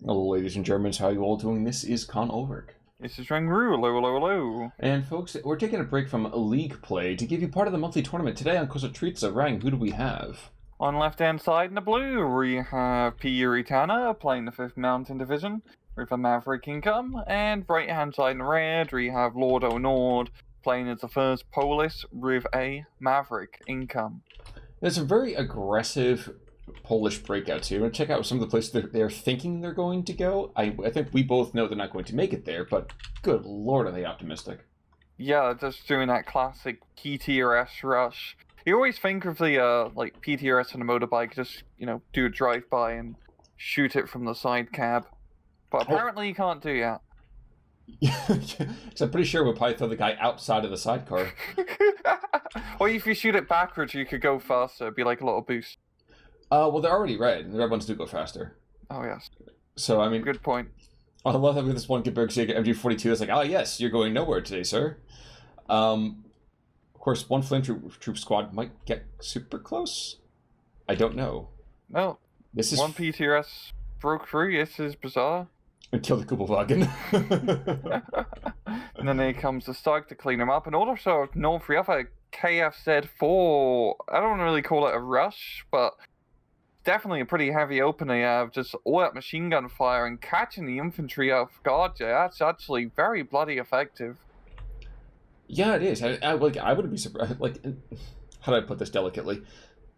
Hello, ladies and Germans, how are you all doing? This is Onord. This is Rangru, hello. And folks, we're taking a break from league play to give you part of the monthly tournament. Today on Kositritsa, Rang, who do we have? On left-hand side in the blue, we have PUriTanner playing the 5th Mountain Division with a Maverick income, and right-hand side in red, we have Lord Onord playing as the first Polish with a Maverick income. There's some very aggressive Polish breakouts here. We're going to check out some of the places that they're thinking they're going to go. I think we both know they're not going to make it there, but good lord, are they optimistic. Yeah, just doing that classic PTRS rush. You always think of the, like, PTRS on a motorbike, just, do a drive-by and shoot it from the side cab. But apparently you can't do that. Because I'm pretty sure we'll probably throw the guy outside of the sidecar. Or if you shoot it backwards, you could go faster. It'd be like a little boost. Well, they're already red. The red ones do go faster. Oh, yes. So, I mean... Good point. I love having this one Gebirgs MG42 that's like, oh, yes, you're going nowhere today, sir. Of course, one flame troop squad might get super close. I don't know. No. This is... One PTRS broke through. This is bizarre. And kill the Kubelwagen. And then here comes the Stag to clean him up. And also, North, we have a KFZ4. I don't really call it a rush, but definitely a pretty heavy opener. You have just all that machine gun fire and catching the infantry off guard. Yeah, that's actually very bloody effective. Yeah, it is. I wouldn't be surprised. Like, how do I put this delicately?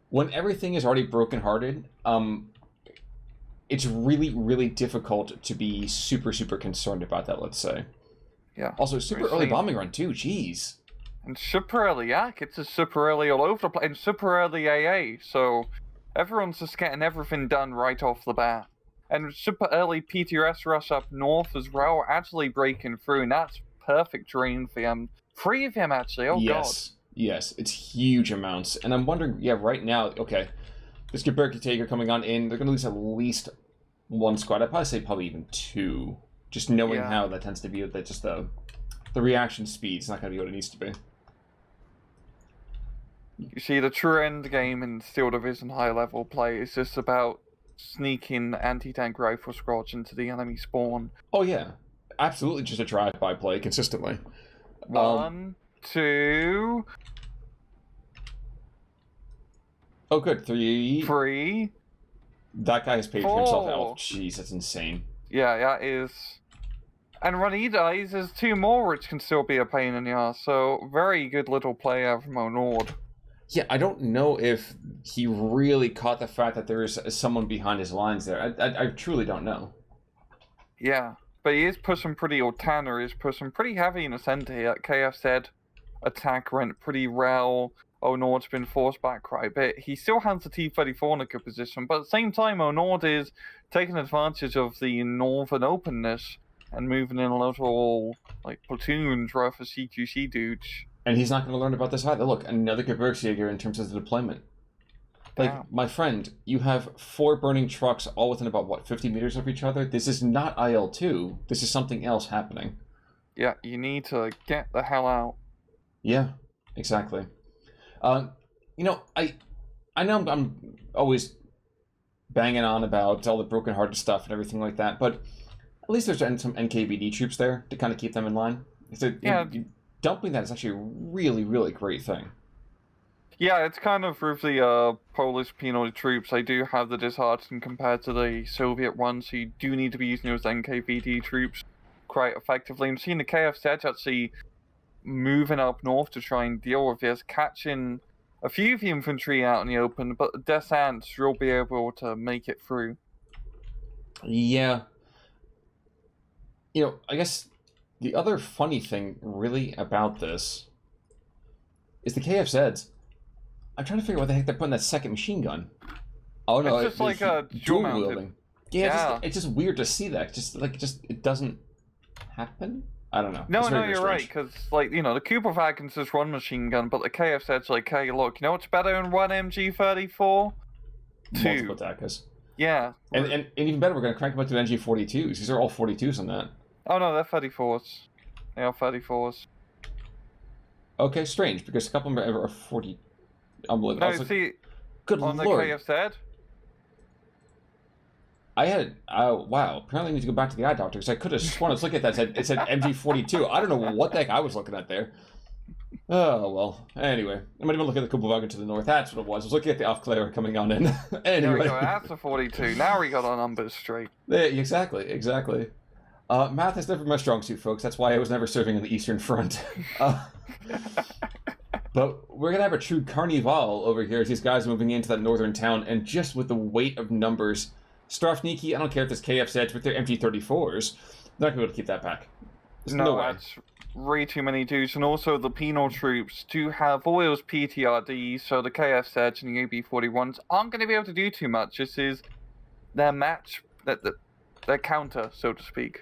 When everything is already brokenhearted, it's really, really difficult to be super, super concerned about that, let's say. Yeah. Also, super early bombing run, too. Jeez. And super early yak. It's a super early all over the place. And super early AA. So everyone's just getting everything done right off the bat. And super early PTRS rush up north as well, actually breaking through. And that's perfect terrain for them. 3 of them, actually. Oh, yes. God. Yes, it's huge amounts. And I'm wondering, yeah, right now, okay, this Gebirgs Taker coming on in, they're going to lose at least 1 squad. I'd probably say probably even 2. Just knowing how that tends to be, that just the reaction speed's not going to be what it needs to be. You see, the true end game in Steel Division high-level play is just about sneaking anti-tank rifle squads into the enemy spawn. Oh, yeah. Absolutely just a drive-by play consistently. 1, 2... Oh, good. 3. 3. That guy has paid for himself. Oh, jeez, that's insane. Yeah, that is. And when he dies, there's 2 more, which can still be a pain in the ass. So, very good little play out from Onord. Yeah, I don't know if he really caught the fact that there is someone behind his lines there. I truly don't know. Yeah, but he is pushing pretty, or Tanner is pushing pretty heavy in the center here. KF said attack went pretty well. Onord's been forced back quite a bit. He still has the T-34 in a good position, but at the same time, Onord is taking advantage of the northern openness and moving in a little, like, platoons worth of CQC dudes. And he's not going to learn about this either. Look, another Gebirgsjäger in terms of the deployment. Like, my friend, you have 4 burning trucks all within about, what, 50 meters of each other? This is not IL-2. This is something else happening. Yeah, you need to get the hell out. Yeah, exactly. I know I'm always banging on about all the broken-hearted stuff and everything like that, but at least there's some NKVD troops there to kind of keep them in line. Dumping that is actually a really, really great thing. Yeah, it's kind of with the Polish penal troops, they do have the disheartening compared to the Soviet ones, so you do need to be using those NKVD troops quite effectively. I'm seeing the KFZ actually moving up north to try and deal with this, catching a few of the infantry out in the open, but the descents will be able to make it through. Yeah. I guess the other funny thing really about this is the KFZs. I'm trying to figure out what the heck they're putting that second machine gun. Oh no, it's just like a dual wielding. Yeah, it's just weird to see that. It doesn't happen. I don't know. No, you're right, because, like, the Kubelwagen's just one machine gun, but the KFZ's like, hey, look, you know what's better than one MG34? 2. Multiple attackers. Yeah. And even better, we're going to crank them up to NG42s. These are all 42s on that. Oh, no, they're 34s. They are 34s. Okay, strange, because a couple of them are 40... Unbelievable. No, see, good on lord. the KFZ, wow, apparently I need to go back to the eye doctor, because I could have sworn I was looking at that, it said MG42. I don't know what the heck I was looking at there. Oh, well. Anyway, I might even look at the Kubelwagen to the north. That's what it was. I was looking at the Aufklärer coming on in. Anyway. There we go, that's the 42. Now we got our numbers straight. Yeah, exactly. Math is never my strong suit, folks. That's why I was never serving on the Eastern Front. But we're going to have a true carnival over here as these guys are moving into that northern town, and just with the weight of numbers, Strafniki, I don't care if it's KFZ with their MG34s, they're not going to be able to keep that back. There's no way. That's way too many dudes, and also the penal troops do have all those PTRDs, so the KFZ and the AB41s aren't going to be able to do too much. This is their match, their counter, so to speak.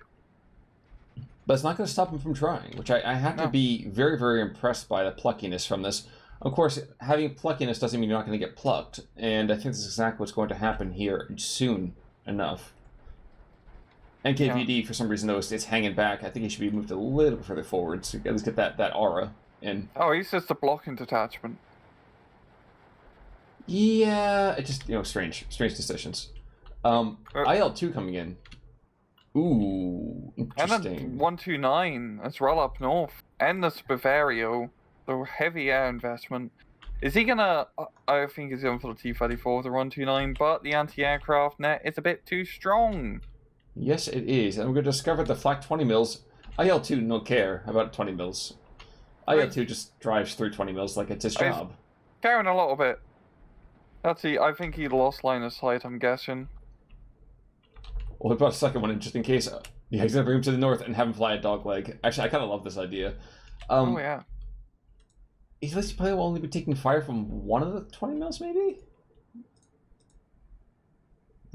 But it's not going to stop them from trying, which I have to be very, very impressed by the pluckiness from this. Of course, having pluckiness doesn't mean you're not going to get plucked, and I think this is exactly what's going to happen here soon enough. NKVD, for some reason, though, it's hanging back. I think he should be moved a little bit further forward to at least get that aura in. Oh, he's just a blocking detachment. Yeah, it just, strange decisions. IL-2 coming in. Ooh, interesting. And then 129 as well up north. And this Bavario, the heavy air investment. Is he gonna... I think he's going for the T-34, the 129, but the anti-aircraft net is a bit too strong. Yes, it is. And we're going to discover the flak 20 mils. IL-2 no care about 20 mils. IL-2 just drives through 20 mils like it's his job. Caring a little bit. I think he lost line of sight, I'm guessing. Well, we brought a second one in just in case. Yeah, he's going to bring him to the north and have him fly a dogleg. Actually, I kind of love this idea. Oh, yeah. He's probably will only be taking fire from one of the 20 mils, maybe?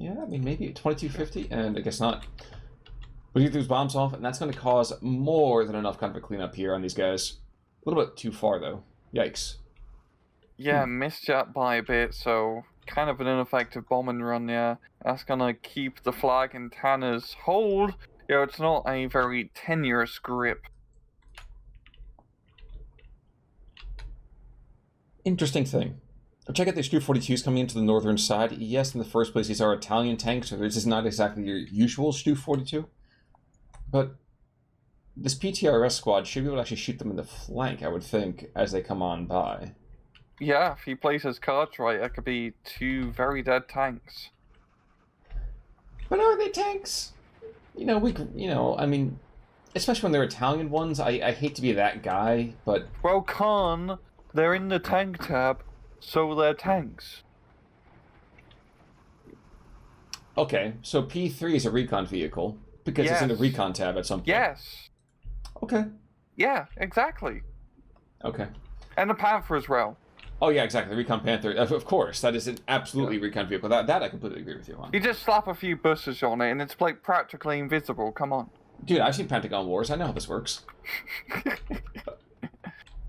Yeah, I mean, maybe 2250, and I guess not. We get those bombs off, and that's going to cause more than enough kind of a cleanup here on these guys. A little bit too far, though. Yikes. Yeah, misjudged by a bit, so kind of an ineffective bombing run there. That's going to keep the flag in Tanner's hold. It's not a very tenuous grip. Interesting thing. Check out these 242s coming into the northern side. Yes, in the first place, these are Italian tanks, so this is not exactly your usual Stu-42. But this PTRS squad should be able to actually shoot them in the flank, I would think, as they come on by. Yeah, if he plays his cards right, it could be two very dead tanks. But are they tanks? I mean, especially when they're Italian ones, I hate to be that guy, but... Well, Khan, they're in the tank tab. So they're tanks. Okay, so P3 is a recon vehicle, because it's in the recon tab at some point. Yes. Okay. Yeah, exactly. Okay. And the Panther as well. Oh yeah, exactly, the Recon Panther. Of course, that is an absolutely recon vehicle. That I completely agree with you on. You just slap a few buses on it and it's like practically invisible, come on. Dude, I've seen Pentagon Wars, I know how this works.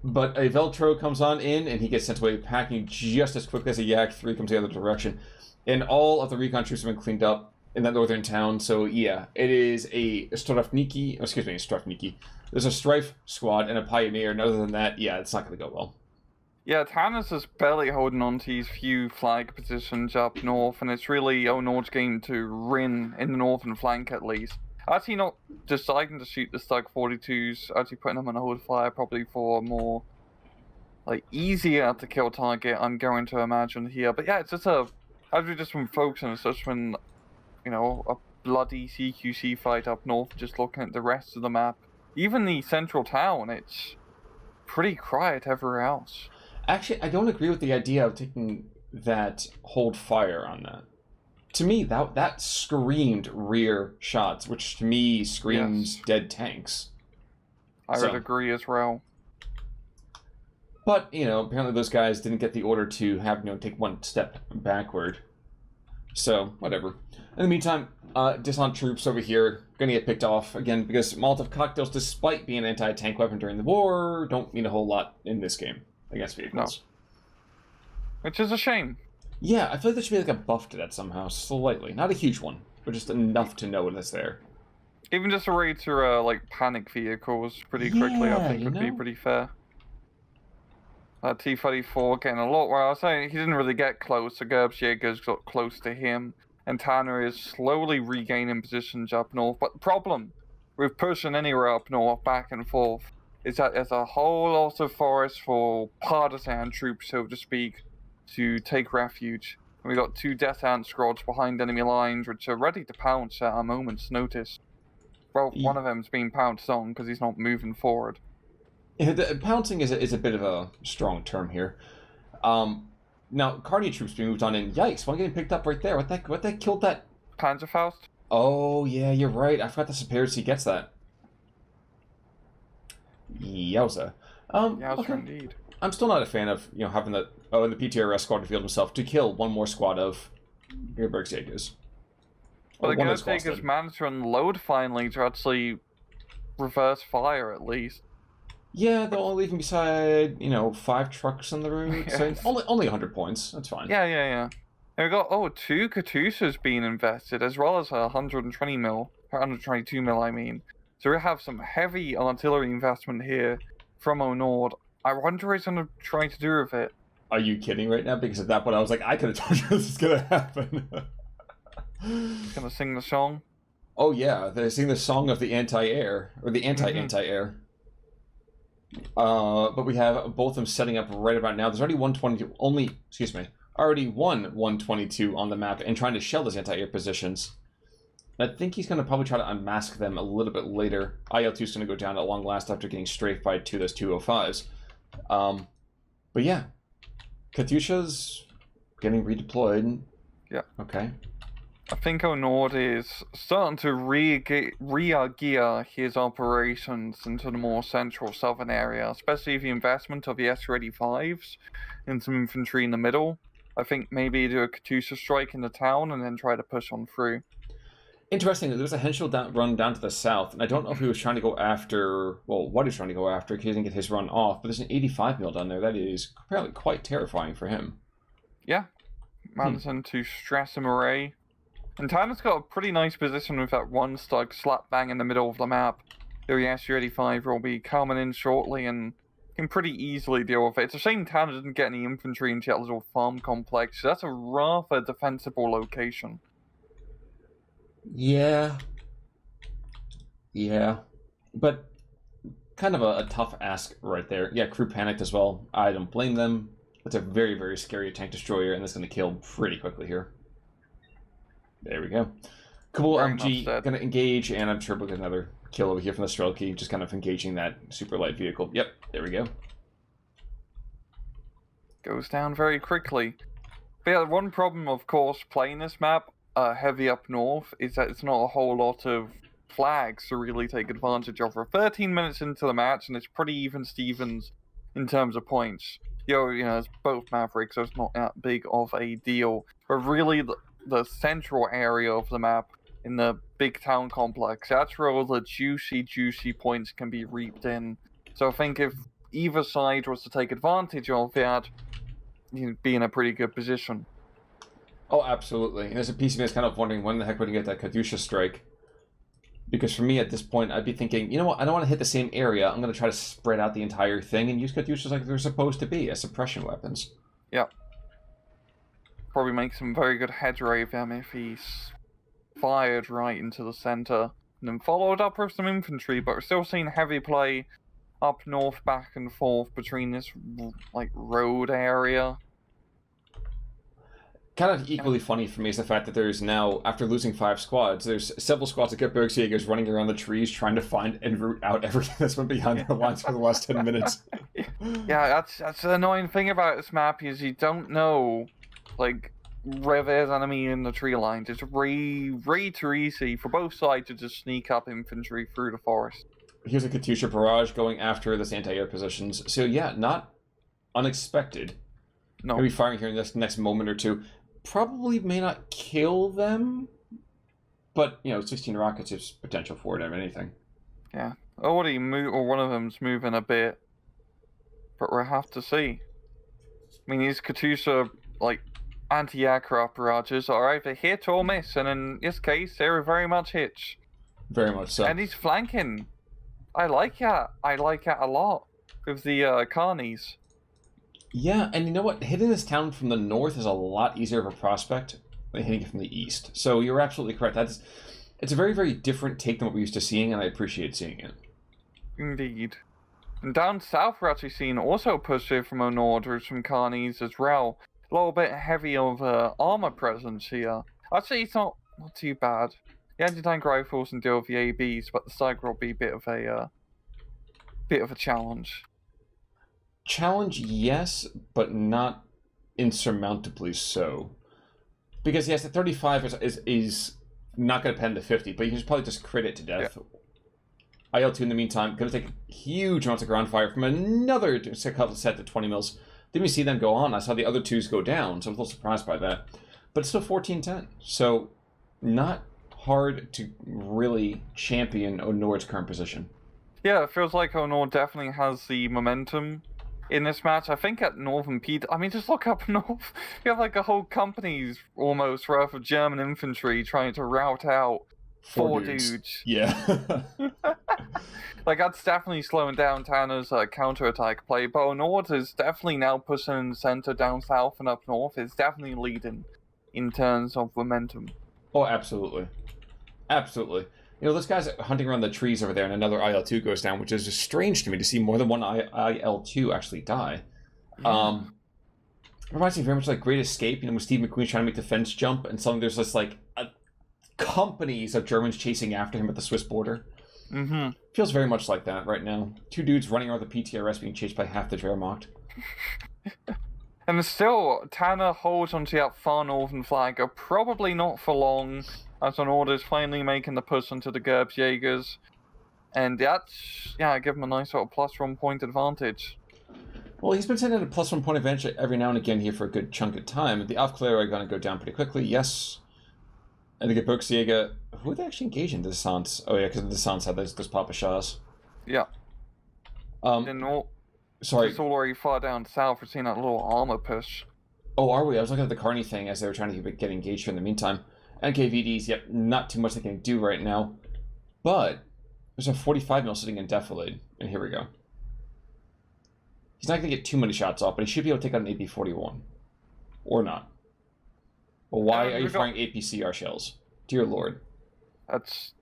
But a Veltro comes on in, and he gets sent away packing just as quickly as a Yak-3 comes the other direction. And all of the recon troops have been cleaned up in that northern town, so yeah, it is a Strafniki. There's a Strife squad and a Pioneer, and other than that, yeah, it's not going to go well. Yeah, Tanner's is barely holding on to these few flag positions up north, and it's really Onord's game to win in the northern flank at least. Actually not deciding to shoot the Stug 42s, actually putting them on a hold fire probably for a more, easier to kill target, I'm going to imagine here. But yeah, it's just as we've just been focusing, it's just been, a bloody CQC fight up north, just looking at the rest of the map. Even the central town, it's pretty quiet everywhere else. Actually, I don't agree with the idea of taking that hold fire on that. To me, that screamed rear shots, which to me screams dead tanks. I would agree as well. But, apparently those guys didn't get the order to have, take one step backward. So, whatever. In the meantime, disarmed troops over here gonna get picked off again because Molotov cocktails, despite being an anti-tank weapon during the war, don't mean a whole lot in this game against vehicles. No. Which is a shame. Yeah, I feel like there should be a buff to that somehow, slightly. Not a huge one, but just enough to know when it's there. Even just a raid to panic vehicles pretty quickly, I think would be pretty fair. T-34 getting a lot where I was saying he didn't really get close, the Gebirgs Jägers got close to him. and Tanner is slowly regaining positions up north. But the problem with pushing anywhere up north, back and forth, is that there's a whole lot of forest for partisan troops, so to speak, to take refuge. And we got 2 Death Ant squads behind enemy lines, which are ready to pounce at a moment's notice. Well, one of them's being pounced on because he's not moving forward. Yeah, pouncing is a bit of a strong term here. Now, Carney troops being moved on in. Yikes, one getting picked up right there. What that killed that? Panzerfaust? Oh, yeah, you're right. I forgot the Superiority gets that. Yowza. Yowza, okay. indeed. I'm still not a fan of, having the and the PTRS squad revealed himself to kill one more squad of Gebirgs Jaegers. Well, the Gebirgs Jaegers managed to unload finally to actually reverse fire at least. Yeah, they're only leaving beside, 5 trucks on the route. Yes. So only 100 points. That's fine. Yeah. And we got 2 Katyushas being invested, as well as 122 mil, I mean. So we have some heavy artillery investment here from Onord. I wonder what he's going to try to do with it. Are you kidding right now? Because at that point I was like, I could have told you this is going to happen. Gonna sing the song? Oh yeah, they sing the song of the anti-air, or the anti-anti-air. But we have both of them setting up right about now. There's already already one 122 on the map and trying to shell those anti-air positions. I think he's going to probably try to unmask them a little bit later. IL-2 is going to go down at long last after getting strafed by those 205s. But yeah, Katyusha's getting redeployed. Yeah. Okay. I think Onord is starting to re-gear his operations into the more central southern area, especially the investment of the S-35s and some infantry in the middle. I think maybe do a Katyusha strike in the town and then try to push on through. Interesting, there was a Henschel run down to the south, and I don't know if he was trying to go after, what he was trying to go after, because he didn't get his run off, but there's an 85 mil down there. That is apparently quite terrifying for him. Yeah. Manson to stress him array. And Tanner's got a pretty nice position with that one stug slap bang in the middle of the map. The SU-85 will be coming in shortly and can pretty easily deal with it. It's a shame Tanner didn't get any infantry into that little farm complex. That's a rather defensible location. Yeah. But kind of a tough ask right there. Yeah, crew panicked as well. I don't blame them. It's a very, very scary tank destroyer, and it's going to kill pretty quickly here. There we go. Kabul RMG going to engage, and I'm sure we'll get another kill over here from the Strelky, just kind of engaging that super light vehicle. Yep, there we go. Goes down very quickly. But yeah, one problem, of course, playing this map heavy up north is that it's not a whole lot of flags to really take advantage of. We're 13 minutes into the match, and it's pretty even Stevens in terms of points. It's both Mavericks, so it's not that big of a deal. But really, the central area of the map in the big town complex, that's where all the juicy points can be reaped in. So I think if either side was to take advantage of that, you'd be in a pretty good position. Oh, absolutely. And there's a piece of me that's kind of wondering when the heck would you get that Katyusha strike? Because for me at this point, I'd be thinking, you know what, I don't want to hit the same area. I'm going to try to spread out the entire thing and use Katyushas like they're supposed to be, as suppression weapons. Yeah. Probably make some very good headway of them if he's fired right into the center. And then followed up with some infantry, but we're still seeing heavy play up north, back and forth between this, road area. Kind of equally funny for me is the fact that there's now, after losing 5 squads, there's several squads of Gebirgs Jaegers running around the trees trying to find and root out everything that's been behind their lines for the last 10 minutes. Yeah, that's the annoying thing about this map is you don't know, where there's enemy in the tree lines. It's way too easy for both sides to just sneak up infantry through the forest. Here's a Katyusha barrage going after this anti-air positions. So yeah, not unexpected. No. Maybe firing here in this next moment or two. Probably may not kill them, but 16 rockets is potential for it, anything. Yeah, one of them's moving a bit, but we'll have to see. I mean, these Katyusha anti-aircraft barrages are either hit or miss, and in this case, they're very much hits. Very much so. And he's flanking. I like that. I like that a lot with the carnies. Yeah, and you know what? Hitting this town from the north is a lot easier of a prospect hitting it from the east. So you're absolutely correct. It's a very, very different take than what we're used to seeing, and I appreciate seeing it. Indeed. And down south, we're actually seeing also a push here from Onord with some carnies as well. A little bit heavy of armor presence here. Actually, it's not too bad. The anti-tank rifles can deal with the ABs, but the Stryker will be a bit of a challenge. Challenge, yes, but not insurmountably so. Because yes, the 35 is not going to pen to 50, but you can probably just crit it to death. Yeah. IL-2 in the meantime, going to take huge amounts of ground fire from another set to 20 mils. Didn't we see them go on? I saw the other twos go down, so I was a little surprised by that. But it's still 14-10, so not hard to really champion Onord's current position. Yeah, it feels like Onord definitely has the momentum in this match. I think at Northern Pete, I mean, just look up north. You have like a whole company's almost worth of German infantry trying to rout out four dudes. Yeah. Like, that's definitely slowing down Tanner's counterattack play, but Onord is definitely now pushing in the center down south and up north. It's definitely leading in terms of momentum. Oh, absolutely. Absolutely. You know, this guy's hunting around the trees over there, and another IL-2 goes down, which is just strange to me to see more than one IL-2 actually die. Reminds me very much like Great Escape, you know, with Steve McQueen trying to make the fence jump, and suddenly there's just like companies of Germans chasing after him at the Swiss border. Mm-hmm. Feels very much like that right now. Two dudes running around the PTRS being chased by half the Wehrmacht. And still, Tanner holds onto that far northern flag, probably not for long, as Onord is finally making the push into the Gebirgs Jaegers. And that's, give him a nice sort of +1 point advantage. Well, he's been sending a +1 point advantage every now and again here for a good chunk of time. The Aufklärer are going to go down pretty quickly, yes. And the Gebirgs Jäger, who are they actually engaging? The Descents. Oh yeah, because the Descents had those Papa Shahs. Yeah. Sorry. It's all already far down south. We're seeing that little armor push. Oh, are we? I was looking at the Carney thing as they were trying to get engaged here in the meantime. NKVDs, yep, not too much they can do right now. But there's a 45 mil sitting in defilade. And here we go. He's not going to get too many shots off, but he should be able to take out an AP-41. Or not. Well, why are you firing APCR shells? Dear Lord. That's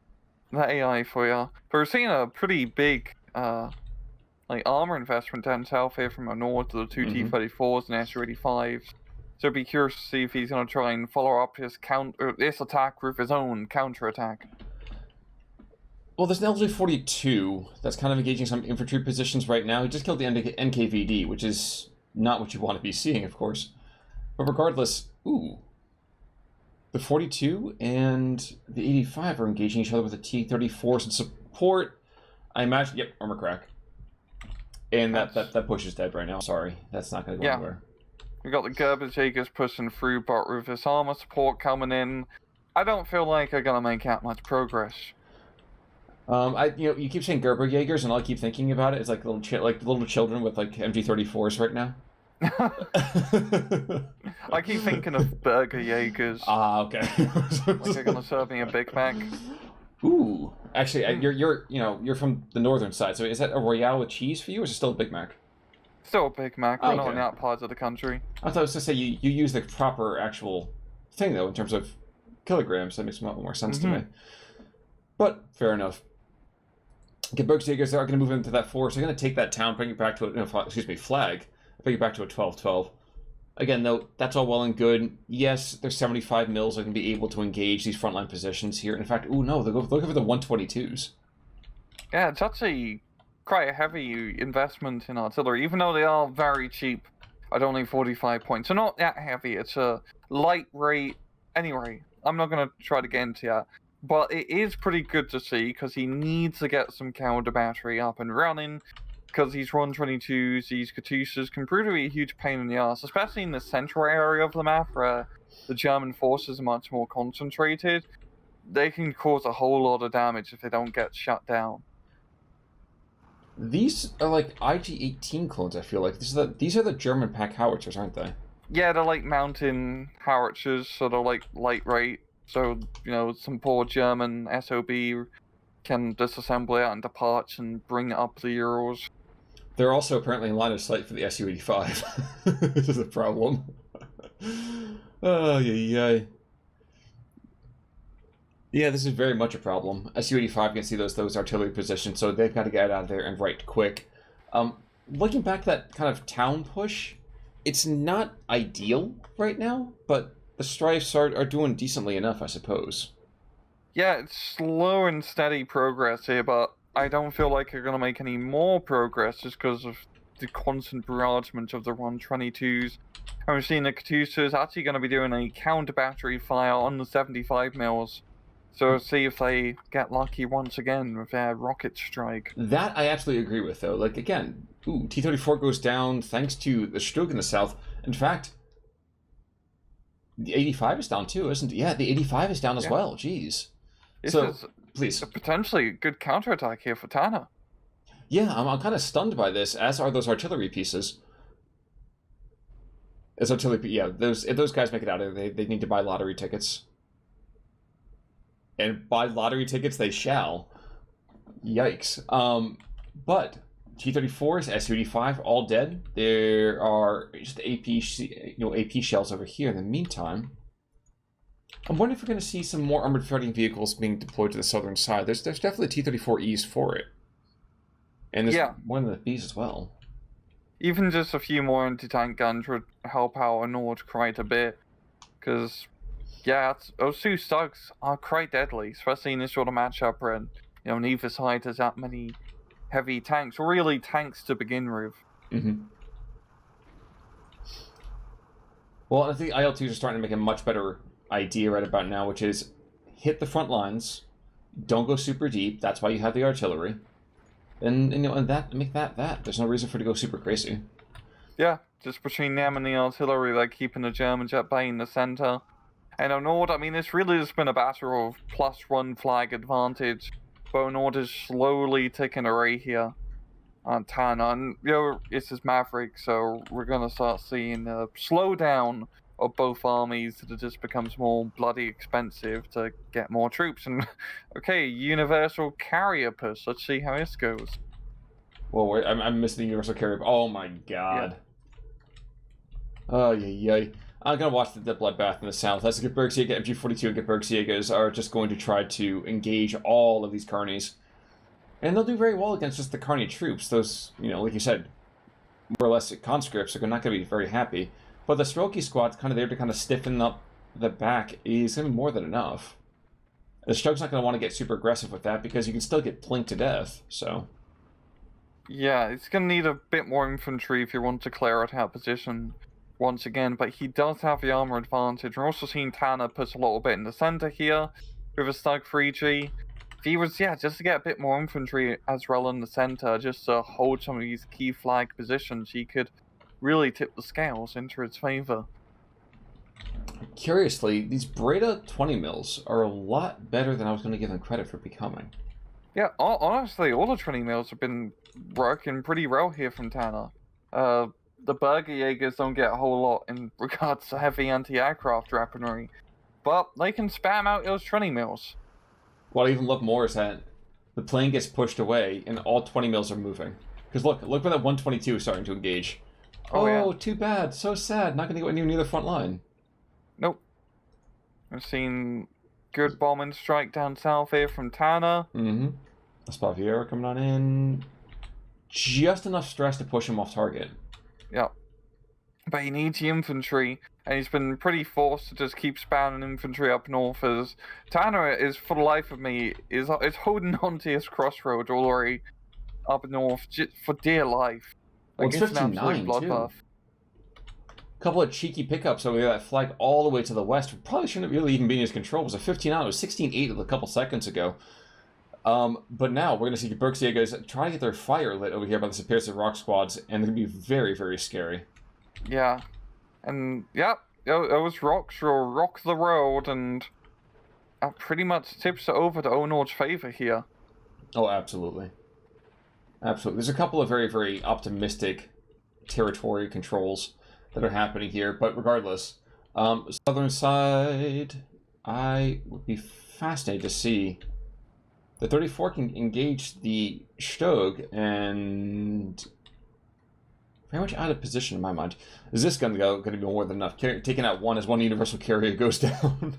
the AI for you. But we're seeing a pretty big armor investment down south here from Onord to the two T-34s and SU-85s. So I'd be curious to see if he's going to try and follow up his this attack with his own counterattack. Well, there's an LJ-42 that's kind of engaging some infantry positions right now. He just killed the NKVD, which is not what you want to be seeing, of course. But regardless, the 42 and the 85 are engaging each other with the T-34s in support. I imagine, yep, armor crack. And that push is dead right now. Sorry, that's not going to go anywhere. We got the Gebirgs Jaegers pushing through, but with this armor support coming in, I don't feel like they're going to make that much progress. You keep saying Gebirgs Jaegers, and all I keep thinking about it is like little children with like MG34s right now. I keep thinking of Burger Jaegers. Ah, okay. Like they're gonna serve me a Big Mac. Ooh, actually, you're from the northern side, so is that a Royale with cheese for you, or is it still a Big Mac? Still a Big Mac. We're not in that part of the country. I thought I was to say you use the proper actual thing though in terms of kilograms. That makes a lot more sense to me. But fair enough. Gebirgs Jaegers are going to move into that force. They're going to take that town, bring it back to flag. Bring it back to a 12-12. Again, though, that's all well and good. Yes, there's 75 mils that can be able to engage these frontline positions here. In fact, no, they're looking for the 122s. Yeah, it's actually quite a heavy investment in artillery, even though they are very cheap at only 45 points. So not that heavy. It's a light rate. Anyway, I'm not going to try to get into that. But it is pretty good to see, because he needs to get some counter battery up and running. Because these 122s, these Katyushas can prove to be a huge pain in the ass, especially in the central area of the map where the German forces are much more concentrated. They can cause a whole lot of damage if they don't get shut down. These are like IG-18 clones, I feel like. These are the German pack howitzers, aren't they? Yeah, they're like mountain howitzers, so they're like light rate. So, some poor German SOB can disassemble it into parts and bring it up the Urals. They're also apparently in line of sight for the Su-85. This is a problem. Oh, yeah. Yeah, this is very much a problem. SU-85 can see those artillery positions, so they've got to get out of there and right quick. Looking back at that kind of town push, it's not ideal right now, but the strifes are doing decently enough, I suppose. Yeah, it's slow and steady progress here, but I don't feel like you're going to make any more progress just because of the constant barragement of the 122s. And we're seeing the Katyusha is actually going to be doing a counter battery fire on the 75 mils. So see if they get lucky once again with their rocket strike. That I absolutely agree with, though. Like, again, T-34 goes down thanks to the Stug in the south. In fact, the 85 is down too, isn't it? Yeah, the 85 is down as well. Jeez. This so, is please. Potentially a good counterattack here for Tanner. Yeah, I'm kind of stunned by this, as are those artillery pieces. If those guys make it out of there, they need to buy lottery tickets. And buy lottery tickets they shall. Yikes. But T-34s, Su-85, all dead. There are just AP shells over here in the meantime. I'm wondering if we're going to see some more armored fighting vehicles being deployed to the southern side. There's definitely T-34Es for it. And there's one of the Bs as well. Even just a few more anti-tank guns would help out Onord quite a bit. Because, yeah, those two Stugs are quite deadly, especially in this sort of matchup where, neither side has that many heavy tanks, or really tanks to begin with. Mm-hmm. Well, I think IL-2s are starting to make a much better idea right about now, which is hit the front lines, don't go super deep. That's why you have the artillery, and make that. There's no reason for it to go super crazy. Yeah, just between them and the artillery, they're keeping the Germans at bay in the center. And Onord, I mean, it's really just been a battle of +1 flag advantage. But Onord is slowly taking away here on Tanner. And, this is Maverick, so we're going to start seeing a slowdown of both armies that it just becomes more bloody expensive to get more troops. And, okay, Universal Carrier push. Let's see how this goes. Well, wait, I'm missing the Universal Carrier. Oh, my God. Yeah. Oh, yay. I'm going to watch the bloodbath in the south. As the Gebirgs Jäger, MG42 and Gebirgs Jägers are just going to try to engage all of these carnies. And they'll do very well against just the carny troops. Those, like you said, more or less conscripts are not going to be very happy. But the Strelky squad's kind of there to kind of stiffen up the back is going to be more than enough. The Strug's not going to want to get super aggressive with that because you can still get plinked to death, so... Yeah, it's going to need a bit more infantry if you want to clear out that position once again, but he does have the armor advantage. We're also seeing Tanner push a little bit in the center here with a Stug 3G. If he was, just to get a bit more infantry as well in the center, just to hold some of these key flag positions, he could really tip the scales into his favor. Curiously, these Breda 20 mils are a lot better than I was going to give them credit for becoming. Yeah, honestly, all the 20 mils have been working pretty well here from Tanner. The Burger Jaegers don't get a whole lot in regards to heavy anti-aircraft weaponry, but they can spam out those 20 mils. What I even love more is that the plane gets pushed away and all 20 mils are moving. Because look where that 122 is starting to engage. Oh, too bad. So sad. Not going to go anywhere near the front line. Nope. We've seen good bombing strike down south here from Tanner. Mm-hmm. Espaviera coming on in. Just enough stress to push him off target. Yeah. But he needs the infantry, and he's been pretty forced to just keep spamming infantry up north as Tanner is, for the life of me, is holding on to his crossroad all the way up north for dear life. Well, it's 59 too. A couple of cheeky pickups over there that flag all the way to the west. Probably shouldn't really even be in his control. It was a 15 out. It was 16-8 a couple seconds ago. But now we're going to see Gebirgs Jägers try to get their fire lit over here by the Superior Rock squads, and they're going to be very, very scary. Yeah. And, those rocks will rock the road, and that pretty much tips it over to Onord's favor here. Oh, absolutely. Absolutely. There's a couple of very, very optimistic territory controls that are happening here, but regardless, southern side, I would be fascinated to see the 34 can engage the Stug and very much out of position in my mind. Is this going to be more than enough? Taking out one as one universal carrier goes down.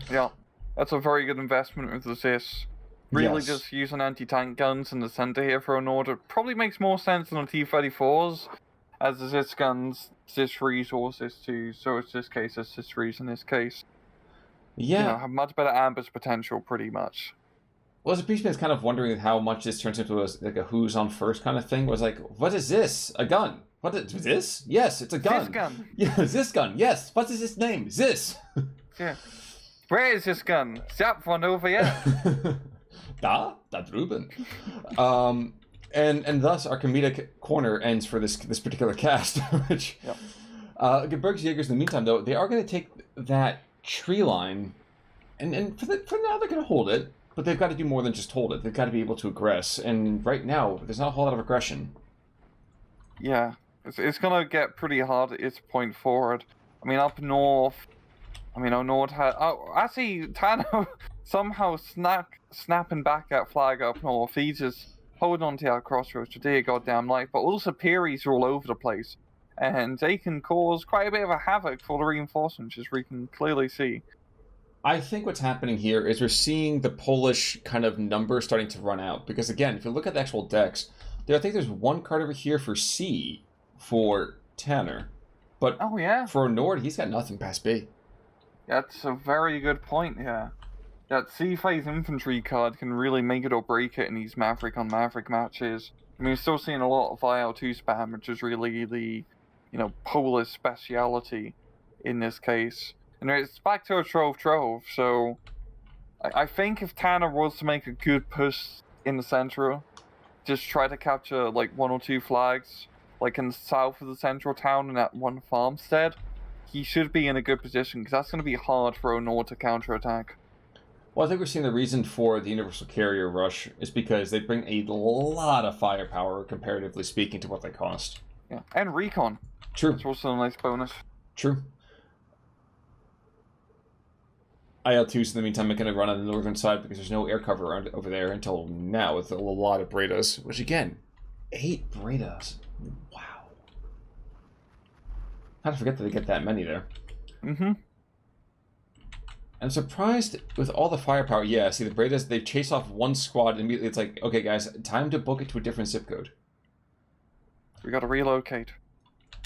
Yeah. That's a very good investment with the Zis. Really Yes. just using anti-tank guns in the center here for Onord. It probably makes more sense than the T-34s, as the Zis guns, Zis 3s or Zis 2s, so it's this case, it's Zis 3s in this case. Yeah. You know, have much better ambush potential, pretty much. Well, as a Beastman is kind of wondering how much this turns into like a who's on first kind of thing. Was like, what is this? A gun? What is this? Yes, it's a gun. This gun. Yeah, this gun. Yes. What is its name? This. Yeah. Where is this gun? That one over here. Da drüben. And thus our comedic corner ends for this particular cast. Which, Yep. Gebirgs Jägers, in the meantime, though, they are going to take that tree line, and for now they're going to hold it, but they've got to do more than just hold it. They've got to be able to aggress, and right now there's not a whole lot of aggression. Yeah, it's gonna get pretty hard at its point forward. I mean, up north, Onord had. Oh, actually, Tanner somehow snapping back that flag up north. He's just holding on to our crossroads for dear goddamn life. But also, Pearies are all over the place, and they can cause quite a bit of a havoc for the reinforcements, as we can clearly see. I think what's happening here is we're seeing the Polish kind of number starting to run out. Because again, if you look at the actual decks, I think there's one card over here for C for Tanner. But Oh yeah, for Onord, he's got nothing past B. that's a very good point. Yeah, that C-phase infantry card can really make it or break it in these Maverick on Maverick matches. I mean, we're still seeing a lot of IL2 spam, which is really the, Polish speciality in this case. And it's back to a Trove, so I think if Tanner was to make a good push in the central, just try to capture like 1 or 2 flags, like in the south of the central town in that one farmstead, he should be in a good position, because that's going to be hard for Onord to counterattack. Well, I think we're seeing the reason for the Universal Carrier rush is because they bring a lot of firepower, comparatively speaking, to what they cost. Yeah, and recon. True. It's also a nice bonus. True. IL-2s, in the meantime, are going to run on the northern side because there's no air cover around over there until now with a lot of Bredas, which, again, 8 Bredas. Wow. How to forget that they get that many there. Mm-hmm. I'm surprised with all the firepower. Yeah, see, the Bredas, they chase off one squad, and immediately it's like, okay, guys, time to book it to a different zip code. We gotta relocate.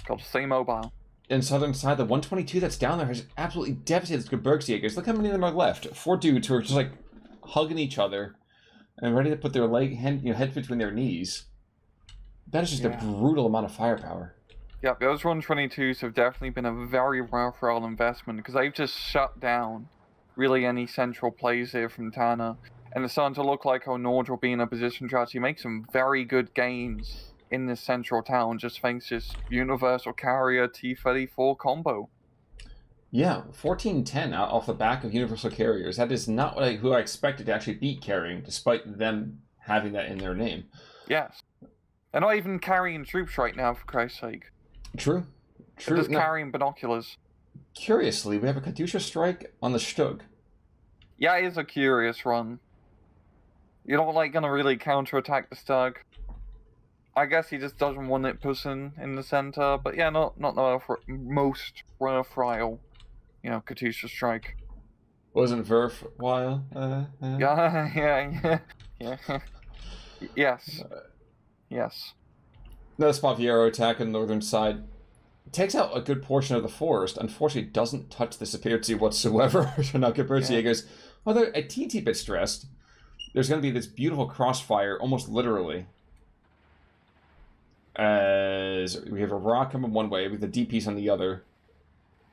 Gotta stay mobile. In southern side, the 122 that's down there has absolutely devastated the Gebirgs Jägers. Look how many of them are left. 4 dudes who are just like hugging each other and ready to put their head between their knees. That is just a brutal amount of firepower. Yep, those 122s have definitely been a very worthwhile investment, because they've just shut down really any central plays here from Tanner. And it's starting to look like Onord will be in a position to actually make some very good gains in this central town, just thanks to this Universal Carrier T-34 combo. Yeah, 14-10 off the back of Universal Carriers. That is not who I expected to actually beat carrying, despite them having that in their name. Yes. They're not even carrying troops right now, for Christ's sake. True. They're just carrying binoculars. Curiously, we have a Katyusha strike on the Stug. Yeah, it is a curious run. You're not gonna really counterattack the Stug. I guess he just doesn't want it pushing in the center, but yeah, not the most worthwhile, Katyusha strike. Wasn't worthwhile? Yeah. Yes. Yes. Another Spaviero attack on the northern side. Takes out a good portion of the forest. Unfortunately, doesn't touch the Sapirtzi whatsoever. So now Gebirgs Jägers, well, they're a teensy bit stressed. There's going to be this beautiful crossfire, almost literally. As we have a rock coming one way with the D-piece on the other.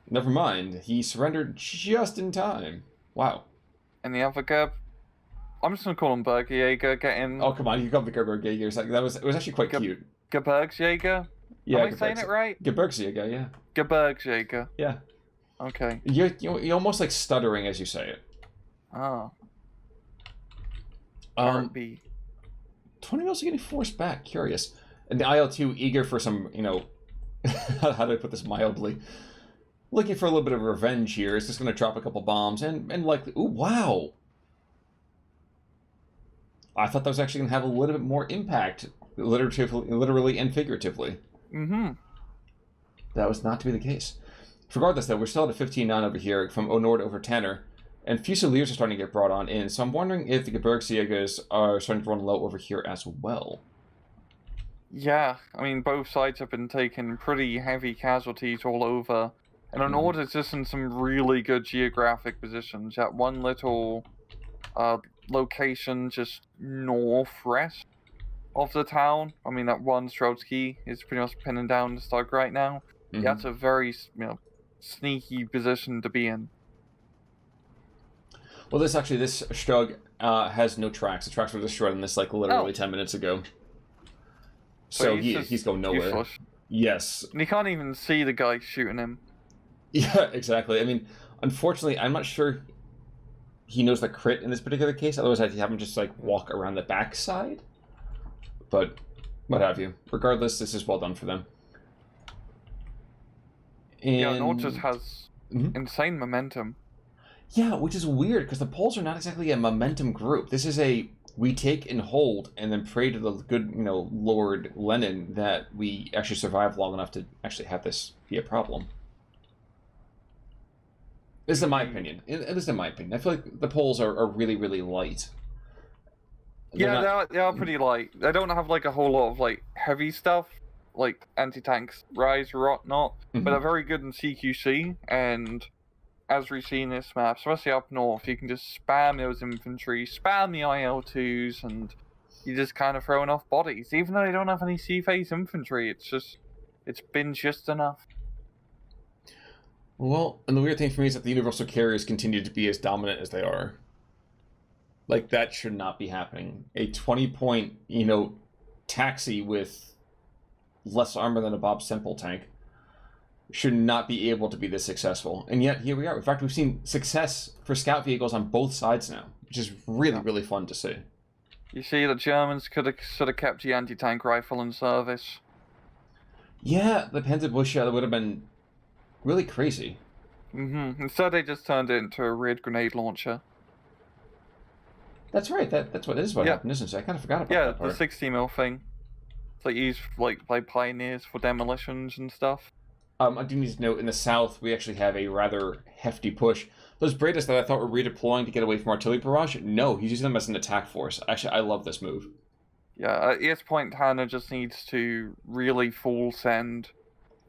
Never mind, he surrendered just in time. Wow. And the other Geb, I'm just gonna call him Bergerjäger, getting... Oh, come on, you called the Gebirgs Jägers. It was actually quite cute. Gebirgsjäger? Yeah, Am I saying it right? Gebirgs Jäger, yeah. Gebirgsjäger. Yeah. Okay. You're almost like stuttering as you say it. Oh. Tourney also getting forced back. Curious. And the IL-2 eager for some, how do I put this mildly? Looking for a little bit of revenge here. It's just going to drop a couple bombs and likely... Ooh, wow! I thought that was actually going to have a little bit more impact, literally and figuratively. Mm-hmm. That was not to be the case. Regardless, though, we're still at a 15-9 over here from Onord over Tanner. And Fusiliers are starting to get brought on in, so I'm wondering if the Gebirgs Jägers are starting to run low over here as well. Yeah, I mean, both sides have been taking pretty heavy casualties all over. And Onord is just in some really good geographic positions. At one little location just northwest of the town. I mean, that one Strodsky is pretty much pinning down the Stug right now. That's a very, sneaky position to be in. Well, this Stug has no tracks. The tracks were destroyed in this, like, literally 10 minutes ago. So he's going nowhere. Useless. Yes. And you can't even see the guy shooting him. Yeah, exactly. I mean, unfortunately, I'm not sure he knows the crit in this particular case. Otherwise, I'd have him just, like, walk around the backside. But what have you. Regardless, this is well done for them. And... yeah, Onord just has insane momentum. Yeah, which is weird, because the Poles are not exactly a momentum group. This is a, we take and hold, and then pray to the good, Lord Lenin that we actually survive long enough to actually have this be a problem. This is in my opinion. It is in my opinion. I feel like the Poles are really, really light. They are pretty light. They don't have, like, a whole lot of, like, heavy stuff, like anti-tanks, rise or whatnot, but they're very good in CQC, and... as we see in this map, especially up north, you can just spam those infantry, spam the IL-2s, and you're just kind of throwing off bodies. Even though they don't have any sea-phase infantry, it's been just enough. Well, and the weird thing for me is that the universal carriers continue to be as dominant as they are. Like, that should not be happening. A 20-point, taxi with less armor than a Bob Semple tank should not be able to be this successful. And yet, here we are. In fact, we've seen success for scout vehicles on both sides now, which is really, really fun to see. You see, the Germans should have kept the anti-tank rifle in service. Yeah, the Panzerbusche would have been really crazy. Instead, they just turned it into a reared grenade launcher. That's right. That's what happened, isn't it? I kind of forgot about that part. The 60mm thing. It's like used by pioneers for demolitions and stuff. I do need to note, in the south, we actually have a rather hefty push. Those Bredas that I thought were redeploying to get away from artillery barrage, no, he's using them as an attack force. Actually, I love this move. Yeah, at this point, Tanner just needs to really full send,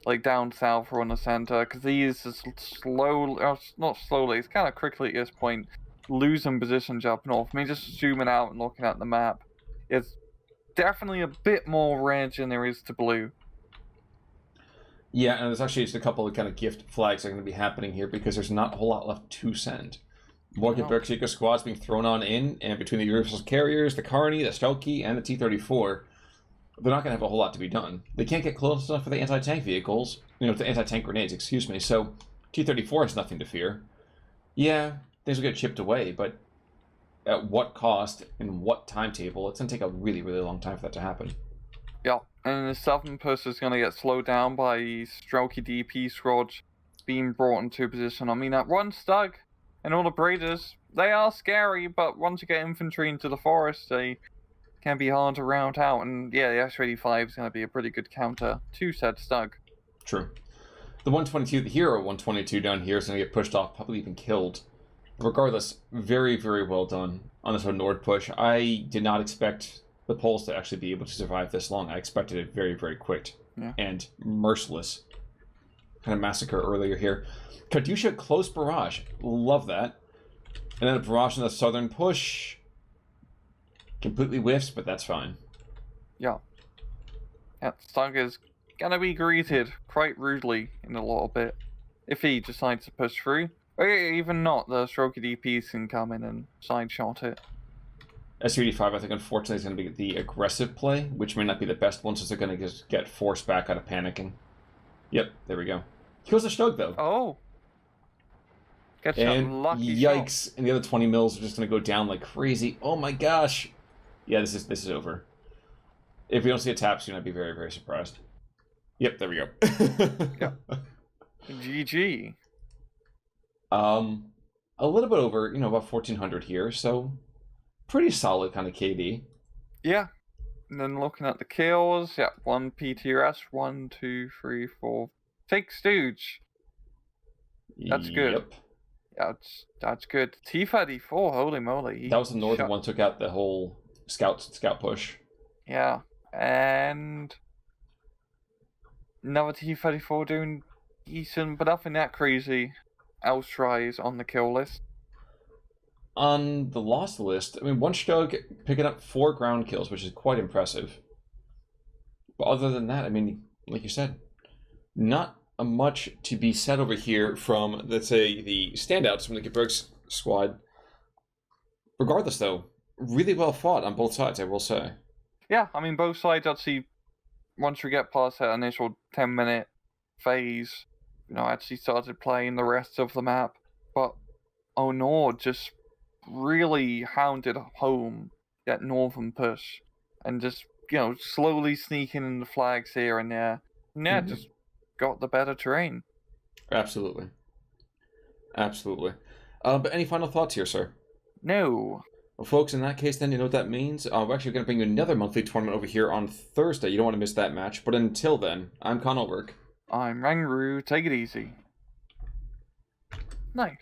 like, down south or on the center, because he is just not slowly, it's kind of quickly at this point, losing positions up north. I mean, just zooming out and looking at the map, it's definitely a bit more red than there is to blue. Yeah, and there's actually just a couple of kind of gift flags that are going to be happening here because there's not a whole lot left to send. More Gebirgs Jäger squads being thrown on in, and between the universal carriers, the Carney, the Stelky, and the T-34, they're not going to have a whole lot to be done. They can't get close enough for the anti-tank vehicles, the anti-tank grenades, excuse me, so T-34 has nothing to fear. Yeah, things will get chipped away, but at what cost and what timetable? It's going to take a really, really long time for that to happen. Yeah, and the southern push is going to get slowed down by Strelky DP squads being brought into a position. I mean, that one Stug and all the Breeders, they are scary, but once you get infantry into the forest, they can be hard to round out. And yeah, the S-85 is going to be a pretty good counter to said Stug. True. The 122, the Hero 122 down here is going to get pushed off, probably even killed. Regardless, very, very well done on this Onord push. I did not expect the Poles to actually be able to survive this long. I expected it very, very quick and merciless kind of massacre earlier here. Katyusha close barrage. Love that. And then a barrage in the southern push. Completely whiffs, but that's fine. Yeah. Stug is going to be greeted quite rudely in a little bit if he decides to push through. Or even not, the Strelky DPs can come in and side-shot it. SU-85, I think, unfortunately, is going to be the aggressive play, which may not be the best one, since they're going to just get forced back out of panicking. Yep, there we go. Kills the Stug, though. Oh! Gets and a lucky yikes! shot. And the other 20 mils are just going to go down like crazy. Oh my gosh! Yeah, this is over. If we don't see a tap soon, I'd be very, very surprised. Yep, there we go. Yeah. GG. A little bit over, about 1,400 here, so pretty solid kind of KD. Yeah. And then looking at the kills, yeah, 1 PTRS, 1, 2, 3, 4. Take Stooge. That's good. Yep. That's good. T-34, holy moly. That was the northern one, took out the whole scout push. Yeah, and another T-34 doing decent, but nothing that crazy. Outries on the kill list. On the loss list, I mean, one Stug picking up 4 ground kills, which is quite impressive. But other than that, I mean, like you said, not much to be said over here from, let's say, the standouts from the Gebirgs squad. Regardless, though, really well fought on both sides, I will say. Yeah, I mean, both sides, actually, once we get past that initial 10-minute phase, actually started playing the rest of the map. But Onord just really hounded home that northern push and just, slowly sneaking in the flags here and there. And yeah, just got the better terrain. Absolutely. Absolutely. But any final thoughts here, sir? No. Well, folks, in that case, then, you know what that means? We're actually going to bring you another monthly tournament over here on Thursday. You don't want to miss that match. But until then, I'm Onord. I'm Rangru. Take it easy. Nice.